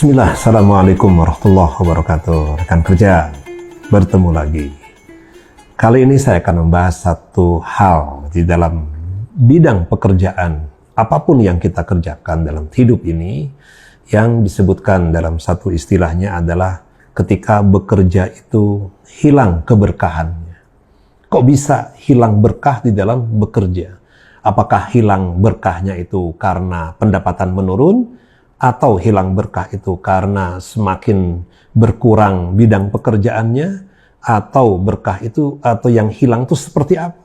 Bismillah, Assalamualaikum warahmatullahi wabarakatuh. Rekan kerja, bertemu lagi. Kali ini saya akan membahas satu hal di dalam bidang pekerjaan, apapun yang kita kerjakan dalam hidup ini, yang disebutkan dalam satu istilahnya adalah ketika bekerja itu hilang keberkahannya. Kok bisa hilang berkah di dalam bekerja? Apakah hilang berkahnya itu karena pendapatan menurun? Atau hilang berkah itu karena semakin berkurang bidang pekerjaannya, atau berkah itu atau yang hilang itu seperti apa?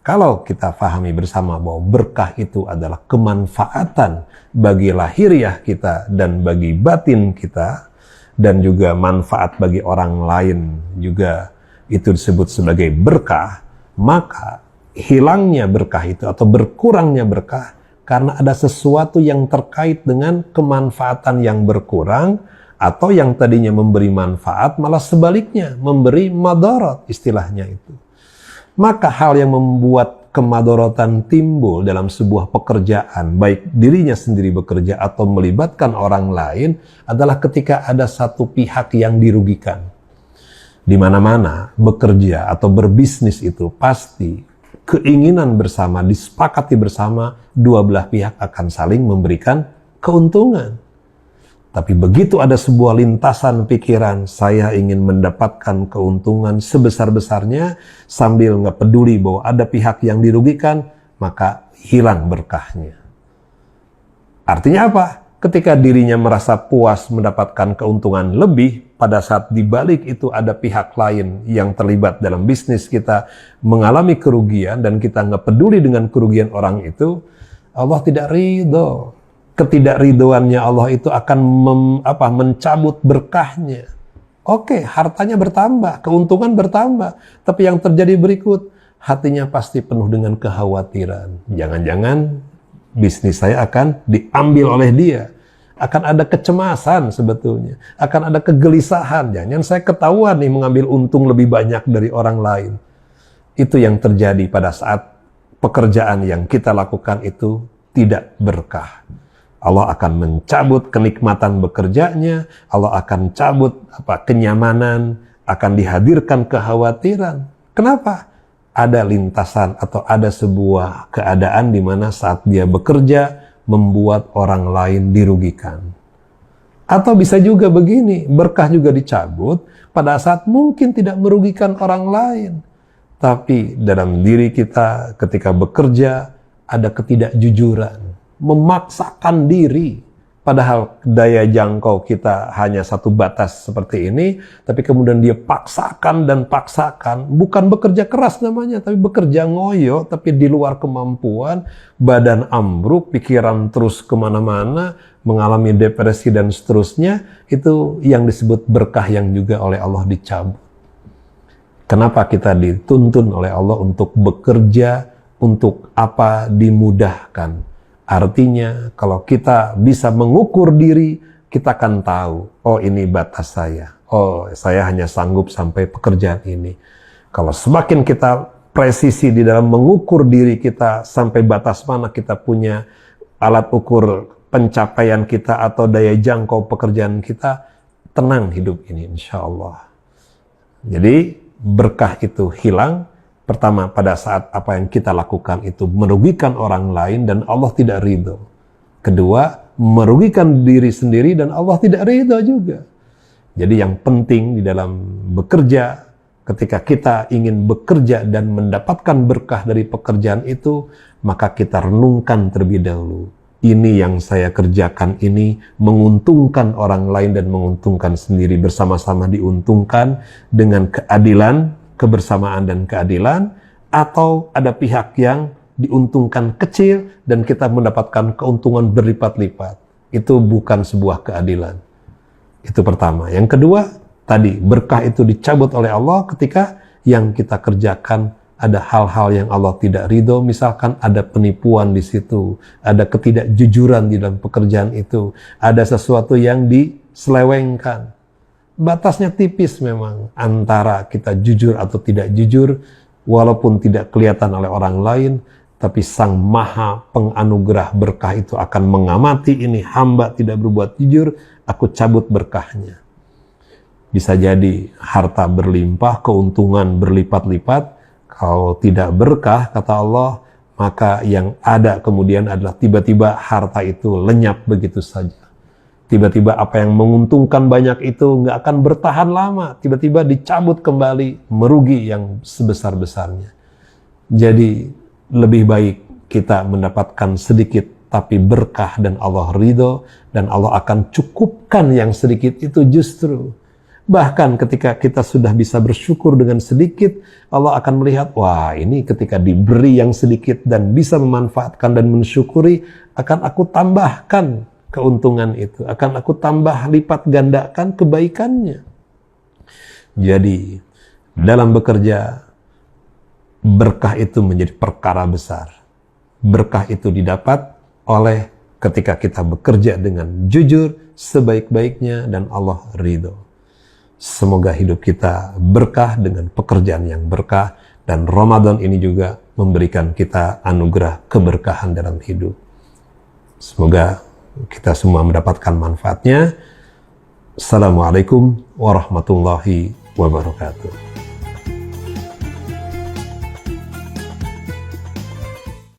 Kalau kita pahami bersama bahwa berkah itu adalah kemanfaatan bagi lahiriah kita dan bagi batin kita, dan juga manfaat bagi orang lain juga itu disebut sebagai berkah, maka hilangnya berkah itu atau berkurangnya berkah karena ada sesuatu yang terkait dengan kemanfaatan yang berkurang, atau yang tadinya memberi manfaat malah sebaliknya memberi madarat, istilahnya itu. Maka hal yang membuat kemadharatan timbul dalam sebuah pekerjaan, baik dirinya sendiri bekerja atau melibatkan orang lain, adalah ketika ada satu pihak yang dirugikan. Di mana-mana bekerja atau berbisnis itu pasti keinginan bersama, disepakati bersama, dua belah pihak akan saling memberikan keuntungan. Tapi begitu ada sebuah lintasan pikiran, saya ingin mendapatkan keuntungan sebesar-besarnya, sambil nggak peduli bahwa ada pihak yang dirugikan, maka hilang berkahnya. Artinya apa? Ketika dirinya merasa puas mendapatkan keuntungan lebih, pada saat dibalik itu ada pihak lain yang terlibat dalam bisnis kita mengalami kerugian dan kita nggak peduli dengan kerugian orang itu, Allah tidak ridho. Ketidakridhoannya Allah itu akan mencabut berkahnya. Oke, hartanya bertambah, keuntungan bertambah, tapi yang terjadi berikut, hatinya pasti penuh dengan kekhawatiran. Jangan-jangan bisnis saya akan diambil oleh dia. Akan ada kecemasan sebetulnya. Akan ada kegelisahan. Jangan saya ketahuan nih mengambil untung lebih banyak dari orang lain. Itu yang terjadi pada saat pekerjaan yang kita lakukan itu tidak berkah. Allah akan mencabut kenikmatan bekerjanya. Allah akan cabut kenyamanan. Akan dihadirkan kekhawatiran. Kenapa? Ada lintasan atau ada sebuah keadaan di mana saat dia bekerja membuat orang lain dirugikan. Atau bisa juga begini, berkah juga dicabut pada saat mungkin tidak merugikan orang lain. Tapi dalam diri kita ketika bekerja ada ketidakjujuran, memaksakan diri. Padahal daya jangkau kita hanya satu batas seperti ini, tapi kemudian dia paksakan dan paksakan. Bukan bekerja keras namanya, tapi bekerja ngoyo, tapi di luar kemampuan, badan ambruk, pikiran terus kemana-mana, mengalami depresi dan seterusnya. Itu yang disebut berkah yang juga oleh Allah dicabut. Kenapa kita dituntun oleh Allah untuk bekerja, untuk apa dimudahkan? Artinya, kalau kita bisa mengukur diri, kita akan tahu, oh ini batas saya. Oh, saya hanya sanggup sampai pekerjaan ini. Kalau semakin kita presisi di dalam mengukur diri kita, sampai batas mana kita punya alat ukur pencapaian kita atau daya jangkau pekerjaan kita, tenang hidup ini, insya Allah. Jadi, berkah itu hilang. Pertama, pada saat apa yang kita lakukan itu merugikan orang lain dan Allah tidak ridho. Kedua, merugikan diri sendiri dan Allah tidak ridho juga. Jadi yang penting di dalam bekerja, ketika kita ingin bekerja dan mendapatkan berkah dari pekerjaan itu, maka kita renungkan terlebih dahulu. Ini yang saya kerjakan ini menguntungkan orang lain dan menguntungkan sendiri, bersama-sama diuntungkan dengan keadilan, kebersamaan dan keadilan, atau ada pihak yang diuntungkan kecil dan kita mendapatkan keuntungan berlipat-lipat. Itu bukan sebuah keadilan. Itu pertama. Yang kedua, tadi berkah itu dicabut oleh Allah ketika yang kita kerjakan ada hal-hal yang Allah tidak ridho, misalkan ada penipuan di situ, ada ketidakjujuran di dalam pekerjaan itu, ada sesuatu yang diselewengkan. Batasnya tipis memang antara kita jujur atau tidak jujur, walaupun tidak kelihatan oleh orang lain, tapi Sang Maha Penganugerah berkah itu akan mengamati ini hamba tidak berbuat jujur, aku cabut berkahnya. Bisa jadi harta berlimpah, keuntungan berlipat-lipat. Kalau tidak berkah, kata Allah, maka yang ada kemudian adalah tiba-tiba harta itu lenyap begitu saja. Tiba-tiba apa yang menguntungkan banyak itu nggak akan bertahan lama. Tiba-tiba dicabut kembali, merugi yang sebesar-besarnya. Jadi lebih baik kita mendapatkan sedikit tapi berkah dan Allah ridho, dan Allah akan cukupkan yang sedikit itu justru. Bahkan ketika kita sudah bisa bersyukur dengan sedikit, Allah akan melihat, wah ini ketika diberi yang sedikit dan bisa memanfaatkan dan mensyukuri, akan aku tambahkan keuntungan itu, akan aku tambah lipat gandakan kebaikannya. Jadi dalam bekerja, berkah itu menjadi perkara besar. Berkah itu didapat oleh ketika kita bekerja dengan jujur, sebaik-baiknya, dan Allah ridho. Semoga hidup kita berkah dengan pekerjaan yang berkah, dan Ramadan ini juga memberikan kita anugerah keberkahan dalam hidup. Semoga kita semua mendapatkan manfaatnya. Assalamualaikum warahmatullahi wabarakatuh.